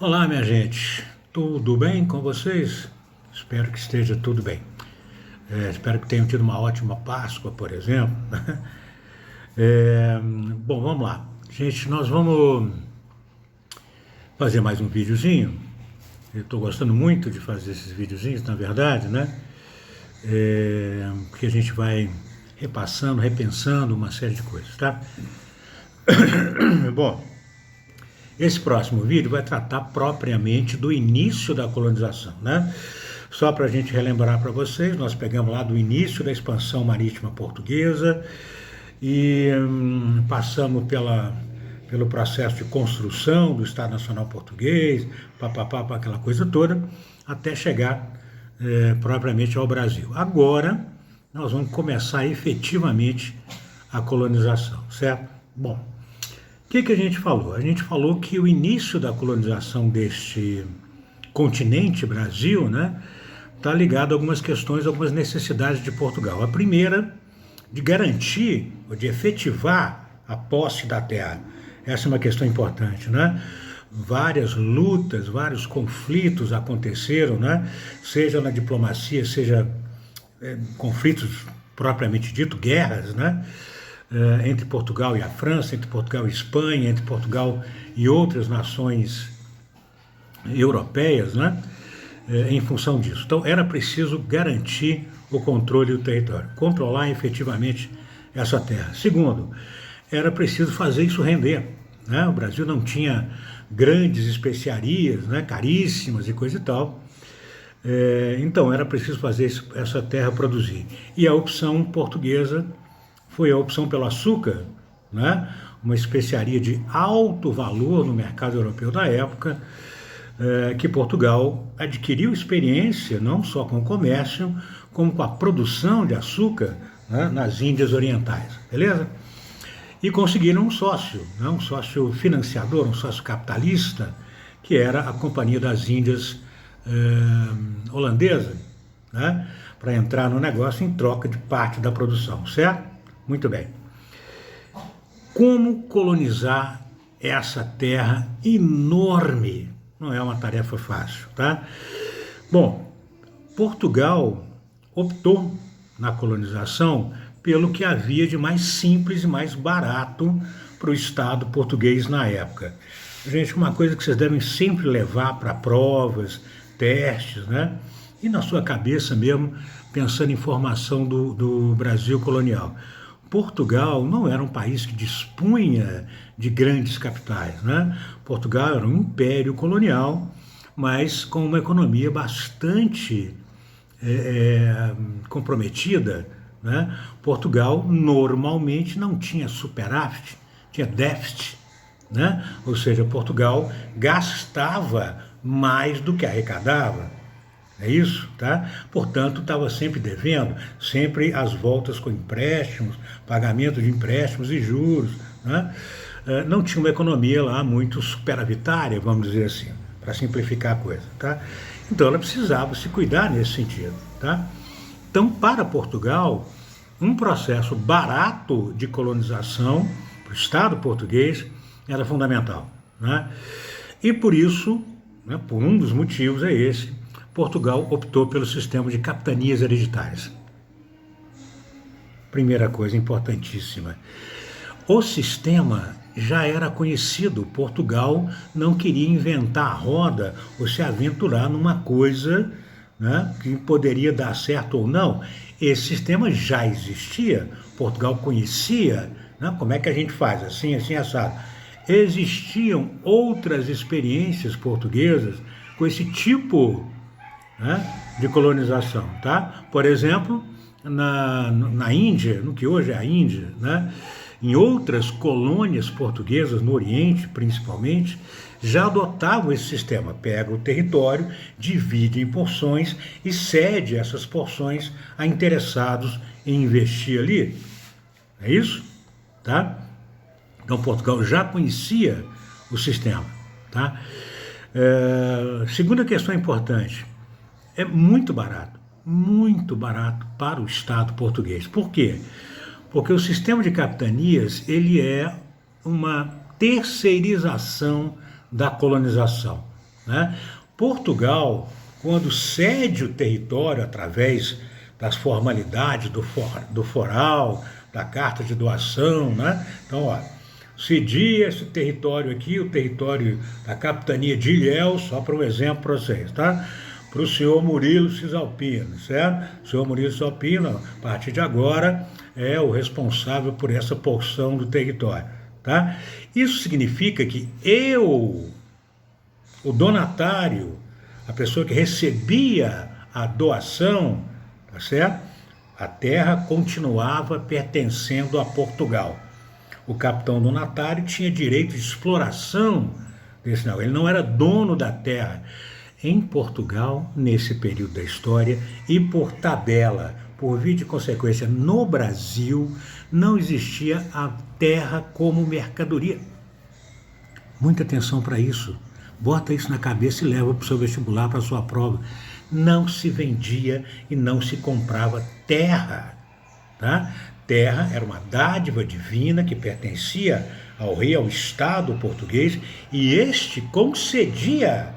Olá, minha gente, tudo bem com vocês? Espero que esteja tudo bem. Espero que tenham tido uma ótima Páscoa, por exemplo. Bom, vamos lá. Gente, nós vamos fazer mais um videozinho. Eu estou gostando muito de fazer esses videozinhos, na verdade, né? Porque a gente vai repassando, repensando uma série de coisas, tá? Bom, esse próximo vídeo vai tratar propriamente do início da colonização, né? Só para a gente relembrar para vocês, nós pegamos lá do início da expansão marítima portuguesa e passamos pelo processo de construção do Estado Nacional Português, papapá, aquela coisa toda, até chegar propriamente ao Brasil. Agora, nós vamos começar efetivamente a colonização, certo? Bom, o que a gente falou? A gente falou que o início da colonização deste continente Brasil, né, está ligado a algumas questões, algumas necessidades de Portugal. A primeira, de garantir ou de efetivar a posse da terra. Essa é uma questão importante, né? Várias lutas, vários conflitos aconteceram, né? Seja na diplomacia, seja conflitos propriamente dito, guerras, né? Entre Portugal e a França, entre Portugal e Espanha, entre Portugal e outras nações europeias, né? Em função disso. Então, era preciso garantir o controle do território, controlar efetivamente essa terra. Segundo, era preciso fazer isso render, né? O Brasil não tinha grandes especiarias, né? Caríssimas e coisa e tal. Então, era preciso fazer essa terra produzir. E a opção portuguesa foi a opção pelo açúcar, né? Uma especiaria de alto valor no mercado europeu da época, que Portugal adquiriu experiência não só com o comércio, como com a produção de açúcar, né, nas Índias Orientais, beleza? E conseguiram um sócio, né, um sócio financiador, um sócio capitalista, que era a Companhia das Índias holandesa, né, para entrar no negócio em troca de parte da produção, certo? Muito bem. Como colonizar essa terra enorme? Não é uma tarefa fácil, tá? Bom, Portugal optou na colonização pelo que havia de mais simples e mais barato para o Estado português na época. Gente, uma coisa que vocês devem sempre levar para provas, testes, né? E na sua cabeça mesmo, pensando em formação do Brasil colonial. Portugal não era um país que dispunha de grandes capitais, né? Portugal era um império colonial, mas com uma economia bastante comprometida, né? Portugal normalmente não tinha superávit, tinha déficit, né? Ou seja, Portugal gastava mais do que arrecadava. É isso, tá? Portanto, estava sempre devendo, sempre às voltas com empréstimos, pagamento de empréstimos e juros, né? Não tinha uma economia lá muito superavitária, vamos dizer assim, para simplificar a coisa, tá? Então, ela precisava se cuidar nesse sentido, tá? Então, para Portugal, um processo barato de colonização para o Estado português era fundamental, né? E por isso, né, por um dos motivos é esse, Portugal optou pelo sistema de capitanias hereditárias. Primeira coisa importantíssima. O sistema já era conhecido. Portugal não queria inventar a roda ou se aventurar numa coisa, né, que poderia dar certo ou não. Esse sistema já existia. Portugal conhecia, né, como é que a gente faz, assim, assim, assado. Existiam outras experiências portuguesas com esse tipo, né, de colonização, tá? Por exemplo, na Índia, no que hoje é a Índia, né, em outras colônias portuguesas, no Oriente principalmente, já adotavam esse sistema. Pega o território, divide em porções e cede essas porções a interessados em investir ali. É isso? Tá? Então Portugal já conhecia o sistema, tá? Segunda questão importante. É muito barato para o Estado português. Por quê? Porque o sistema de capitanias ele é uma terceirização da colonização. né? Portugal, quando cede o território através das formalidades do foral, da carta de doação, né? Então, ó, cedia esse território aqui, o território da capitania de Ilhéus, só para um exemplo para vocês, tá? Para o senhor Murilo Cisalpino, certo? O senhor Murilo Cisalpino, a partir de agora, é o responsável por essa porção do território, tá? Isso significa que o donatário, a pessoa que recebia a doação, tá certo? A terra continuava pertencendo a Portugal. O capitão donatário tinha direito de exploração desse negócio. Ele não era dono da terra. Em Portugal, nesse período da história, e por tabela, por via de consequência, no Brasil, não existia a terra como mercadoria. Muita atenção para isso. Bota isso na cabeça e leva para o seu vestibular, para a sua prova. Não se vendia e não se comprava terra, tá? Terra era uma dádiva divina que pertencia ao rei, ao Estado português, e este concedia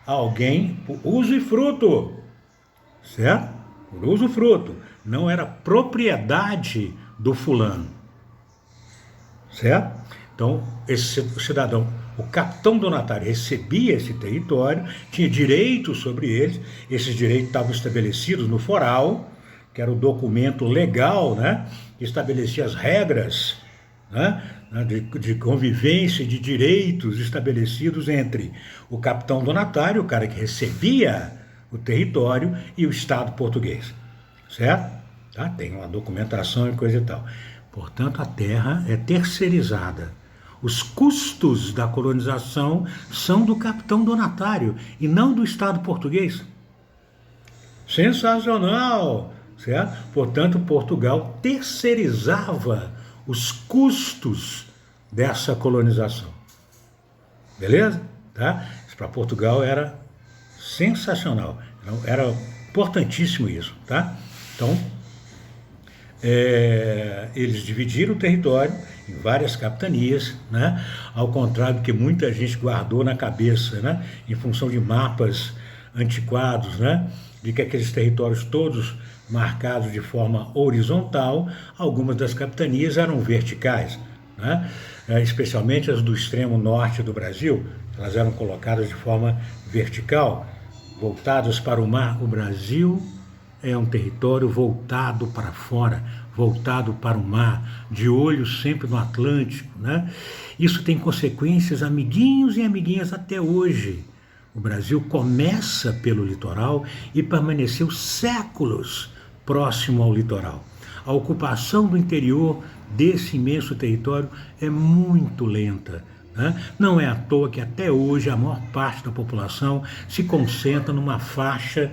a alguém por uso e fruto, certo? Por uso e fruto. Não era propriedade do fulano, certo? Então, esse cidadão, o capitão donatário, recebia esse território, tinha direitos sobre eles, esses direitos estavam estabelecidos no foral, que era o documento legal, né, que estabelecia as regras, né, de convivência e de direitos estabelecidos entre o capitão donatário, o cara que recebia o território, e o Estado português, certo? Tá? Tem uma documentação e coisa e tal. Portanto, a terra é terceirizada. Os custos da colonização são do capitão donatário e não do Estado português. Sensacional, certo? Portanto, Portugal terceirizava os custos dessa colonização. Beleza? Tá? Isso para Portugal era sensacional. Era importantíssimo isso, tá? Então, eles dividiram o território em várias capitanias, né? Ao contrário do que muita gente guardou na cabeça, né? Em função de mapas antiquados, né? De que aqueles territórios todos marcados de forma horizontal, algumas das capitanias eram verticais, né? Especialmente as do extremo norte do Brasil, elas eram colocadas de forma vertical, voltadas para o mar. O Brasil é um território voltado para fora, voltado para o mar, de olho sempre no Atlântico, né? Isso tem consequências, amiguinhos e amiguinhas, até hoje. O Brasil começa pelo litoral e permaneceu séculos próximo ao litoral. A ocupação do interior desse imenso território é muito lenta, né? Não é à toa que até hoje a maior parte da população se concentra numa faixa,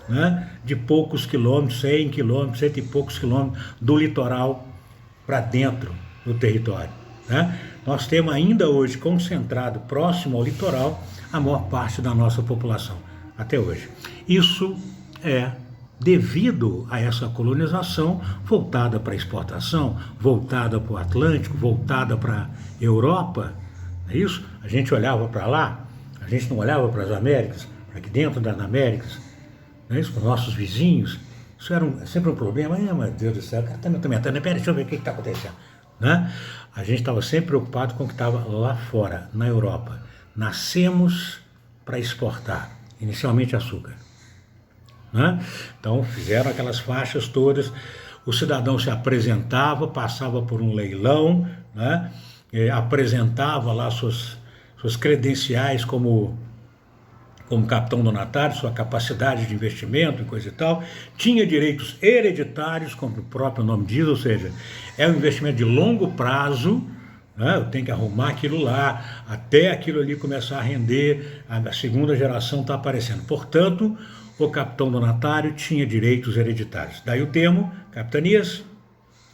né, de poucos quilômetros, 100 quilômetros, 100 e poucos quilômetros do litoral para dentro do território, né? Nós temos ainda hoje concentrado próximo ao litoral a maior parte da nossa população, até hoje. Isso é devido a essa colonização voltada para a exportação, voltada para o Atlântico, voltada para a Europa, não é isso? A gente olhava para lá, a gente não olhava para as Américas, para aqui dentro das Américas, não é isso? Para os nossos vizinhos. Isso era sempre um problema. Ai, meu Deus do céu, o cara está me atormentando. Pera, deixa eu ver o que está acontecendo, né? A gente estava sempre preocupado com o que estava lá fora, na Europa. Nascemos para exportar, inicialmente açúcar, né? Então fizeram aquelas faixas todas, o cidadão se apresentava, passava por um leilão, né? Apresentava lá suas credenciais como capitão donatário, sua capacidade de investimento e coisa e tal, tinha direitos hereditários, como o próprio nome diz, ou seja, é um investimento de longo prazo, né? Eu tenho que arrumar aquilo lá, até aquilo ali começar a render, a segunda geração está aparecendo. Portanto, o capitão donatário tinha direitos hereditários. Daí o termo, capitanias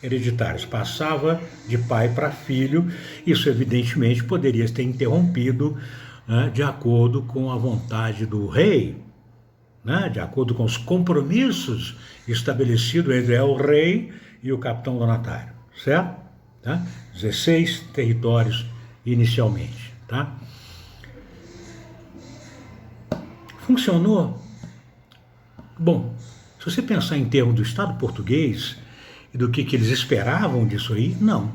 hereditárias, passava de pai para filho. Isso evidentemente poderia ter interrompido, né, de acordo com a vontade do rei, né, de acordo com os compromissos estabelecidos entre o rei e o capitão donatário, certo? Tá? 16 territórios inicialmente, tá? Funcionou? Bom, se você pensar em termos do Estado português e do que eles esperavam disso aí, não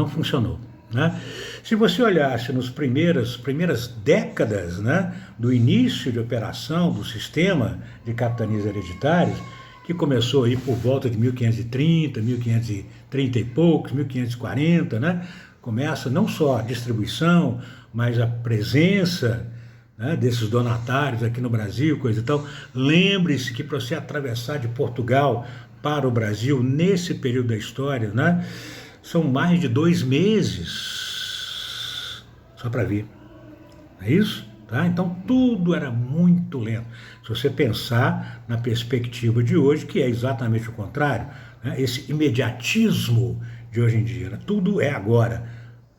funcionou. Né? Se você olhasse nas primeiras décadas, né, do início de operação do sistema de capitanias hereditárias, que começou aí por volta de 1530, 1530 e poucos, 1540, né, começa não só a distribuição, mas a presença, né, desses donatários aqui no Brasil, coisa e tal. Lembre-se que para você atravessar de Portugal para o Brasil, nesse período da história, né, são mais de 2 meses só para vir. É isso? Tá? Então tudo era muito lento. Se você pensar na perspectiva de hoje, que é exatamente o contrário, né? Esse imediatismo de hoje em dia, né? Tudo é agora.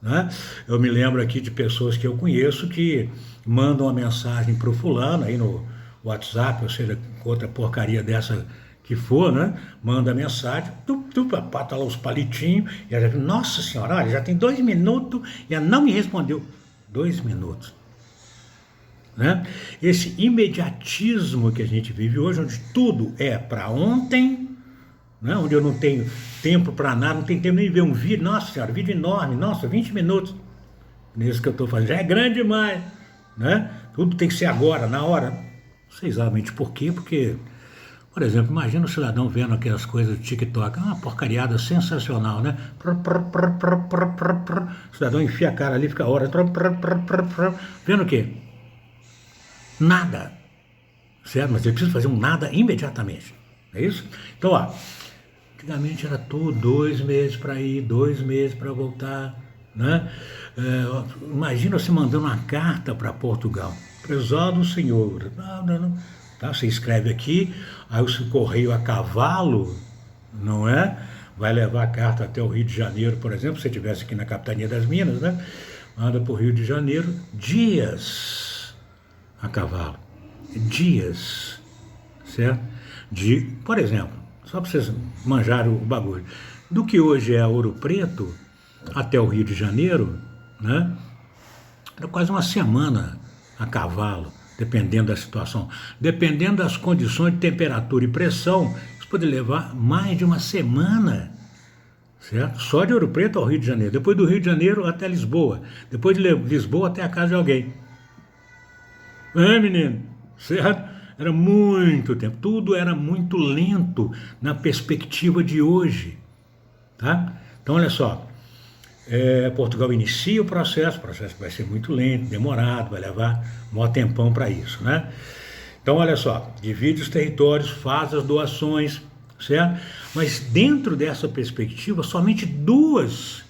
Né? Eu me lembro aqui de pessoas que eu conheço que mandam uma mensagem para o fulano aí no WhatsApp, ou seja, outra porcaria dessa que for, né? Manda mensagem, pata lá os palitinhos, e ela já, nossa senhora, olha, já tem 2 minutos e ela não me respondeu. 2 minutos. Né? Esse imediatismo que a gente vive hoje, onde tudo é para ontem, né? Onde eu não tenho tempo para nada, não tenho tempo nem de ver um vídeo, nossa senhora, vídeo enorme, nossa, 20 minutos. Nisso que eu estou fazendo, já é grande demais. Né? Tudo tem que ser agora, na hora. Não sei exatamente por quê, porque... Por exemplo, imagina o cidadão vendo aquelas coisas do TikTok, uma porcariada sensacional, né? O cidadão enfia a cara ali, fica horas, vendo o quê? Nada, certo? Mas ele precisa fazer um nada imediatamente, é isso? Então, ó, antigamente era tudo 2 meses para ir, 2 meses para voltar, né? Imagina você mandando uma carta para Portugal, prezado senhor, não. Tá? Você escreve aqui, aí o correio a cavalo, não é? Vai levar a carta até o Rio de Janeiro, por exemplo, se você estivesse aqui na Capitania das Minas, né? Manda para o Rio de Janeiro, dias a cavalo, dias, certo? Por exemplo, só para vocês manjarem o bagulho, do que hoje é Ouro Preto até o Rio de Janeiro, né? Era quase uma semana a cavalo. Dependendo da situação, dependendo das condições de temperatura e pressão, isso pode levar mais de uma semana, certo? Só de Ouro Preto ao Rio de Janeiro, depois do Rio de Janeiro até Lisboa, depois de Lisboa até a casa de alguém. Menino, certo? Era muito tempo, tudo era muito lento na perspectiva de hoje, tá? Então, olha só, Portugal inicia o processo vai ser muito lento, demorado, vai levar um maior tempão para isso, né? Então, olha só, divide os territórios, faz as doações, certo? Mas dentro dessa perspectiva, somente duas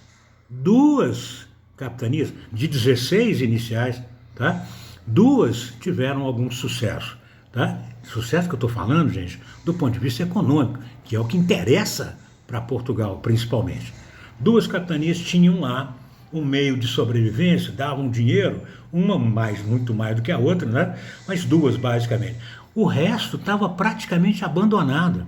capitanias, de 16 iniciais, tá? 2 tiveram algum sucesso, tá? Sucesso que eu estou falando, gente, do ponto de vista econômico, que é o que interessa para Portugal, principalmente. 2 capitanias tinham lá um meio de sobrevivência, davam dinheiro, uma muito mais do que a outra, né? Mas 2 basicamente. O resto estava praticamente abandonado.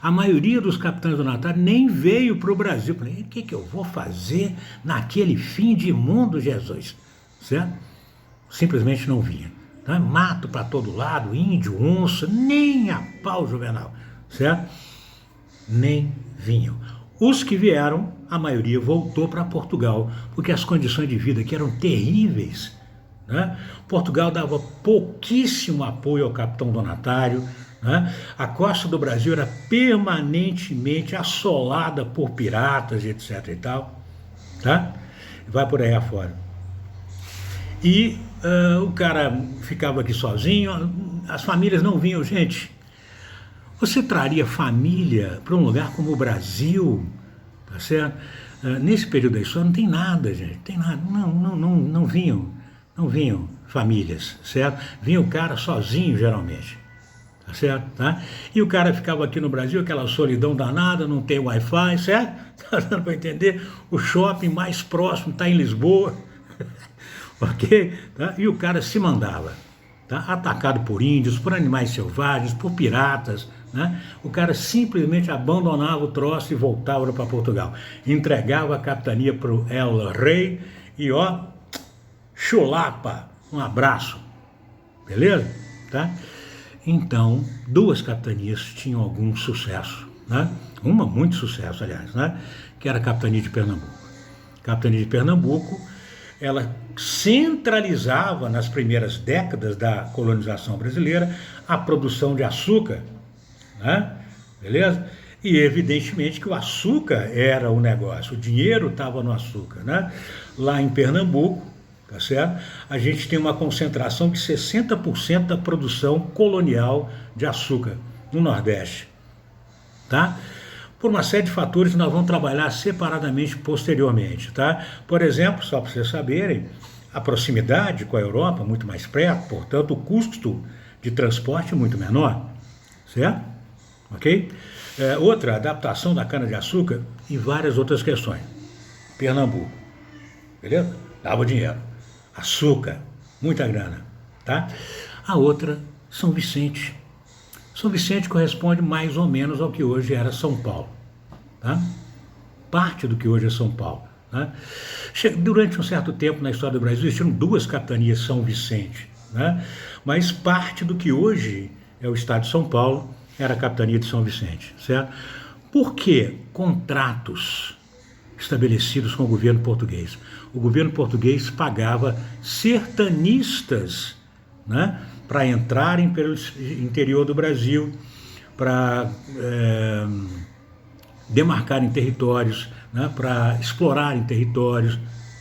A maioria dos capitães donatários nem veio para o Brasil. Falei, o que eu vou fazer naquele fim de mundo, Jesus? Certo? Simplesmente não vinha. Tá? Mato para todo lado, índio, onça, nem a pau, Juvenal. Certo? Nem vinham. Os que vieram, a maioria voltou para Portugal, porque as condições de vida aqui eram terríveis. Né? Portugal dava pouquíssimo apoio ao capitão donatário. Né? A costa do Brasil era permanentemente assolada por piratas, etc. e tal. Tá? Vai por aí afora. E o cara ficava aqui sozinho, as famílias não vinham, gente. Você traria família para um lugar como o Brasil, tá certo? Nesse período da história não tem nada, gente, tem nada, não vinham famílias, certo? Vinha o cara sozinho, geralmente, tá certo? Tá? E o cara ficava aqui no Brasil, aquela solidão danada, não tem Wi-Fi, certo? Tá dando para entender? O shopping mais próximo está em Lisboa, ok? Tá? E o cara se mandava, tá? Atacado por índios, por animais selvagens, por piratas, né? O cara simplesmente abandonava o troço e voltava para Portugal. Entregava a capitania para o El Rei e, ó, chulapa, um abraço. beleza? Tá? Então, duas capitanias tinham algum sucesso, né? Uma muito sucesso, aliás, né? Que era a capitania de Pernambuco. A capitania de Pernambuco, ela centralizava nas primeiras décadas da colonização brasileira a produção de açúcar, né? Beleza? E evidentemente que o açúcar era o negócio, o dinheiro estava no açúcar, né? Lá em Pernambuco, tá certo? A gente tem uma concentração de 60% da produção colonial de açúcar no Nordeste, tá? Por uma série de fatores que nós vamos trabalhar separadamente posteriormente, tá? Por exemplo, só para vocês saberem, a proximidade com a Europa, muito mais perto, portanto, o custo de transporte é muito menor, certo? Ok? Outra, adaptação da cana-de-açúcar e várias outras questões. Pernambuco, beleza? Dava dinheiro. Açúcar, muita grana, tá? A outra, São Vicente. São Vicente corresponde mais ou menos ao que hoje era São Paulo, tá? Parte do que hoje é São Paulo, né? Durante um certo tempo na história do Brasil existiram duas capitanias São Vicente, né? Mas parte do que hoje é o estado de São Paulo era a capitania de São Vicente, certo? Por que contratos estabelecidos com o governo português? O governo português pagava sertanistas, né, para entrarem pelo interior do Brasil, para demarcarem territórios, né, para explorarem territórios,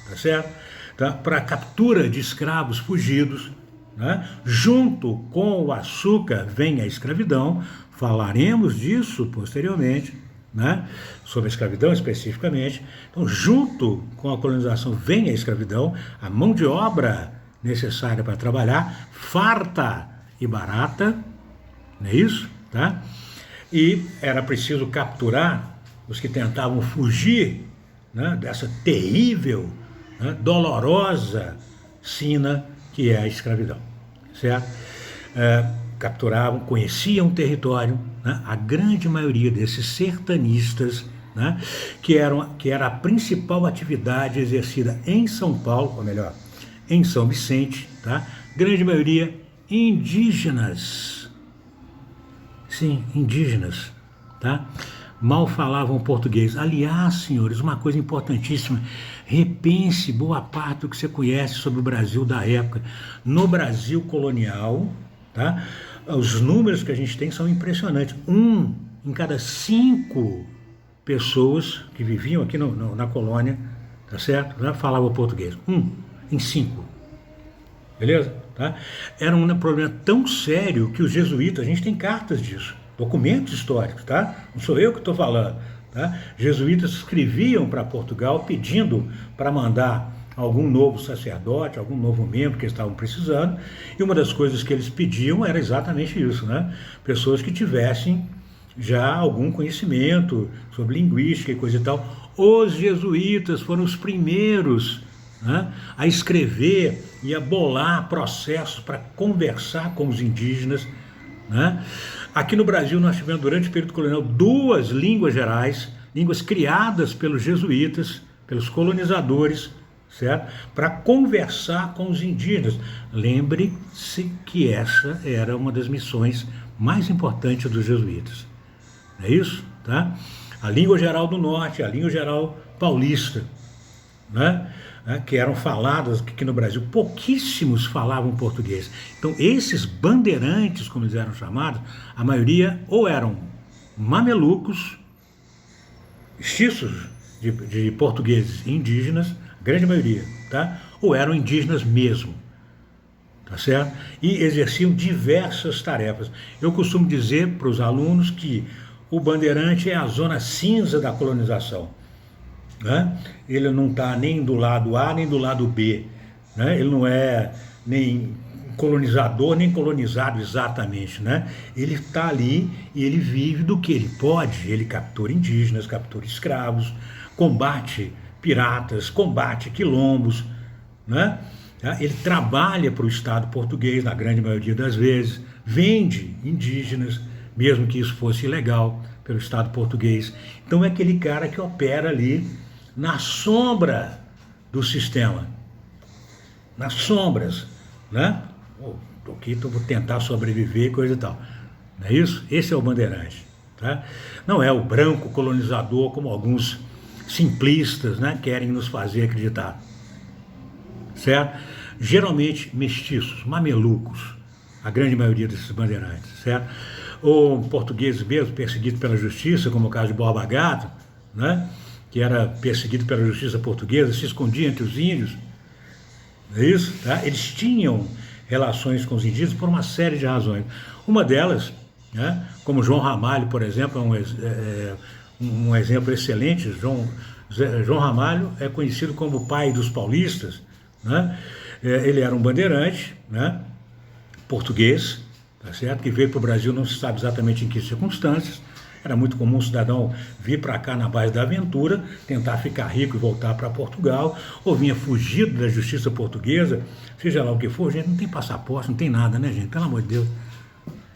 tá certo? Tá? Para captura de escravos fugidos, né? Junto com o açúcar vem a escravidão, falaremos disso posteriormente, né? Sobre a escravidão especificamente. Então, junto com a colonização vem a escravidão, a mão de obra necessária para trabalhar, farta e barata, não é isso? Tá? E era preciso capturar os que tentavam fugir, né, dessa terrível, né, dolorosa sina que é a escravidão, certo? Capturavam, conheciam o território, né, a grande maioria desses sertanistas, né, que era a principal atividade exercida em São Paulo, ou melhor, em São Vicente, tá? Grande maioria indígenas. Sim, indígenas, tá? Mal falavam português. Aliás, senhores, uma coisa importantíssima, repense boa parte do que você conhece sobre o Brasil da época. No Brasil colonial, tá? Os números que a gente tem são impressionantes. 1 em cada 5 pessoas que viviam aqui na colônia, tá certo? Já falava português. 1 em 5. Beleza? Tá? Era um problema tão sério que os jesuítas, a gente tem cartas disso, documentos históricos, tá? Não sou eu que estou falando, tá? Jesuítas escreviam para Portugal pedindo para mandar algum novo sacerdote, algum novo membro que eles estavam precisando, e uma das coisas que eles pediam era exatamente isso, né? Pessoas que tivessem já algum conhecimento sobre linguística e coisa e tal. Os jesuítas foram os primeiros, né, a escrever e a bolar processos para conversar com os indígenas, né? Aqui no Brasil nós tivemos durante o período colonial 2 línguas gerais, línguas criadas pelos jesuítas, pelos colonizadores, certo? Para conversar com os indígenas. Lembre-se que essa era uma das missões mais importantes dos jesuítas. Não é isso? Tá? A língua geral do norte, a língua geral paulista, né? Que eram faladas aqui no Brasil, pouquíssimos falavam português. Então, esses bandeirantes, como eles eram chamados, a maioria ou eram mamelucos, mestiços de portugueses indígenas, a grande maioria, tá? Ou eram indígenas mesmo, tá certo? E exerciam diversas tarefas. Eu costumo dizer para os alunos que o bandeirante é a zona cinza da colonização. Né? Ele não está nem do lado A nem do lado B, né? Ele não é nem colonizador nem colonizado exatamente, né? Ele está ali e ele vive do que ele pode. Ele captura indígenas, captura escravos, combate piratas, combate quilombos, né? Ele trabalha para o Estado português na grande maioria das vezes, vende indígenas, mesmo que isso fosse ilegal pelo Estado português. Então é aquele cara que opera ali na sombra do sistema, nas sombras, né? Estou aqui, vou tentar sobreviver, coisa e tal. Não é isso? Esse é o bandeirante. Tá? Não é o branco colonizador, como alguns simplistas, né, querem nos fazer acreditar. Certo? Geralmente mestiços, mamelucos, a grande maioria desses bandeirantes, certo? Ou portugueses mesmo, perseguidos pela justiça, como o caso de Borba Gato, né? Que era perseguido pela justiça portuguesa, se escondia entre os índios, não é isso? Tá? Eles tinham relações com os indígenas por uma série de razões. Uma delas, né, como João Ramalho, por exemplo, é um exemplo excelente. João Ramalho é conhecido como o pai dos paulistas, né? Ele era um bandeirante, né, português, tá certo? Que veio para o Brasil, não se sabe exatamente em que circunstâncias. Era muito comum um cidadão vir para cá na base da aventura, tentar ficar rico e voltar para Portugal, ou vinha fugido da justiça portuguesa, seja lá o que for. Gente, não tem passaporte, não tem nada, né, gente? Pelo amor de Deus.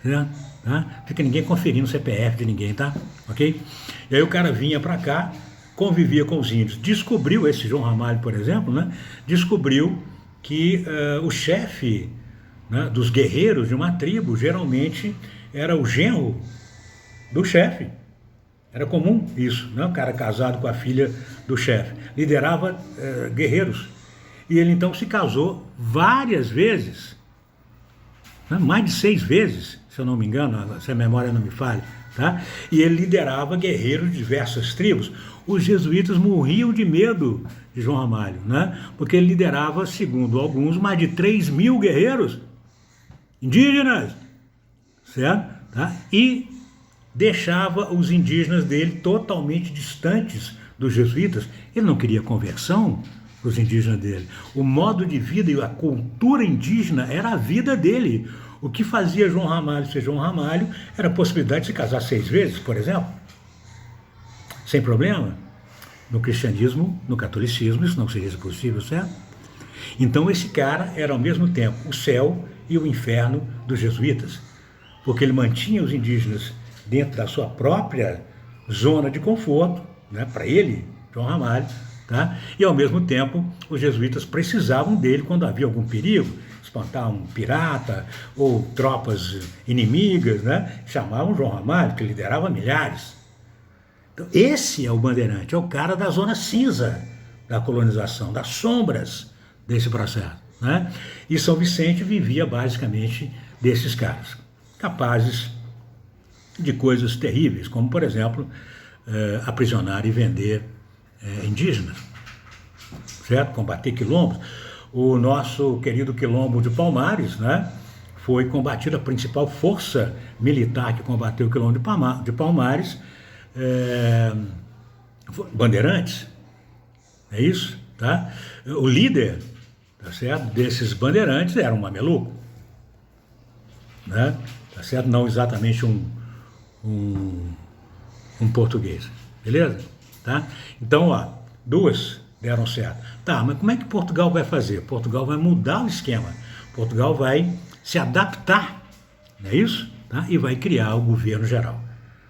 Certo? Tá? Fica ninguém conferindo o CPF de ninguém, tá? Ok? E aí o cara vinha para cá, convivia com os índios. Descobriu, esse João Ramalho, por exemplo, né? Descobriu que o chefe, né, dos guerreiros de uma tribo, geralmente era o genro do chefe. Era comum isso, né? O cara casado com a filha do chefe. Liderava guerreiros. E ele então se casou várias vezes, né? Mais de 6 vezes, se eu não me engano, se a memória não me falha. Tá? E ele liderava guerreiros de diversas tribos. Os jesuítas morriam de medo de João Ramalho, né? Porque ele liderava, segundo alguns, mais de 3.000 guerreiros indígenas, certo? Tá? E deixava os indígenas dele totalmente distantes dos jesuítas. Ele não queria conversão para os indígenas dele. O modo de vida e a cultura indígena era a vida dele. O que fazia João Ramalho ser João Ramalho era a possibilidade de se casar 6 vezes, por exemplo. Sem problema. No cristianismo, no catolicismo, isso não seria possível, certo? Então esse cara era ao mesmo tempo o céu e o inferno dos jesuítas, porque ele mantinha os indígenas dentro da sua própria zona de conforto, né, para ele, João Ramalho, tá? E ao mesmo tempo os jesuítas precisavam dele quando havia algum perigo, espantar um pirata ou tropas inimigas, né? Chamavam João Ramalho, que liderava milhares. Então, esse é o bandeirante, é o cara da zona cinza da colonização, das sombras desse processo, né? E São Vicente vivia basicamente desses caras, capazes de coisas terríveis, como, por exemplo, aprisionar e vender indígenas, certo? Combater quilombos. O nosso querido quilombo de Palmares, né, foi combatido, a principal força militar que combateu o quilombo de Palmares, bandeirantes, é isso, tá? O líder, tá certo, desses bandeirantes era um mameluco, né, tá certo? Não exatamente um português, beleza? Tá? Então, ó, 2 deram certo. Tá, mas como é que Portugal vai fazer? Portugal vai mudar o esquema. Portugal vai se adaptar, não é isso? Tá? E vai criar o governo geral.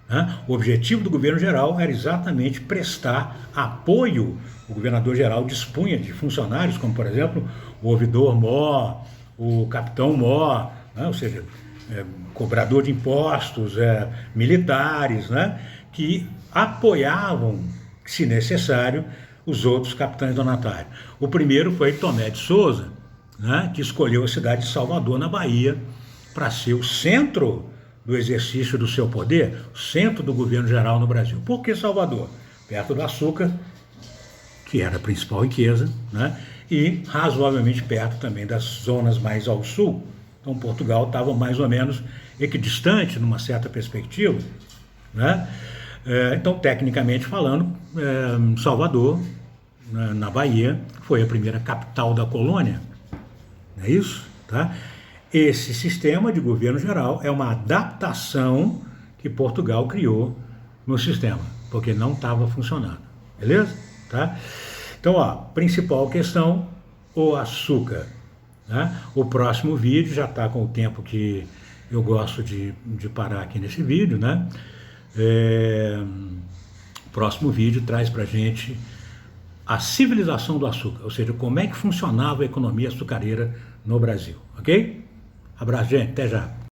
Tá? O objetivo do governo geral era exatamente prestar apoio. O governador geral dispunha de funcionários, como, por exemplo, o ouvidor-mor, o capitão-mor, né? Ou seja, cobrador de impostos, militares, né? Que apoiavam, se necessário, os outros capitães donatários. O primeiro foi Tomé de Souza, né, que escolheu a cidade de Salvador, na Bahia, para ser o centro do exercício do seu poder, o centro do governo geral no Brasil. Por que Salvador? Perto do açúcar, que era a principal riqueza, né, e razoavelmente perto também das zonas mais ao sul. Então Portugal estava mais ou menos equidistante, numa certa perspectiva, né? Então, tecnicamente falando, Salvador, na Bahia, foi a primeira capital da colônia, não é isso? Tá? Esse sistema de governo geral é uma adaptação que Portugal criou no sistema, porque não estava funcionando, beleza? Tá? Então, ó, principal questão, o açúcar. Tá? O próximo vídeo já está com o tempo que eu gosto de parar aqui nesse vídeo, né? O próximo vídeo traz para a gente a civilização do açúcar, ou seja, como é que funcionava a economia açucareira no Brasil, ok? Abraço, gente. Até já.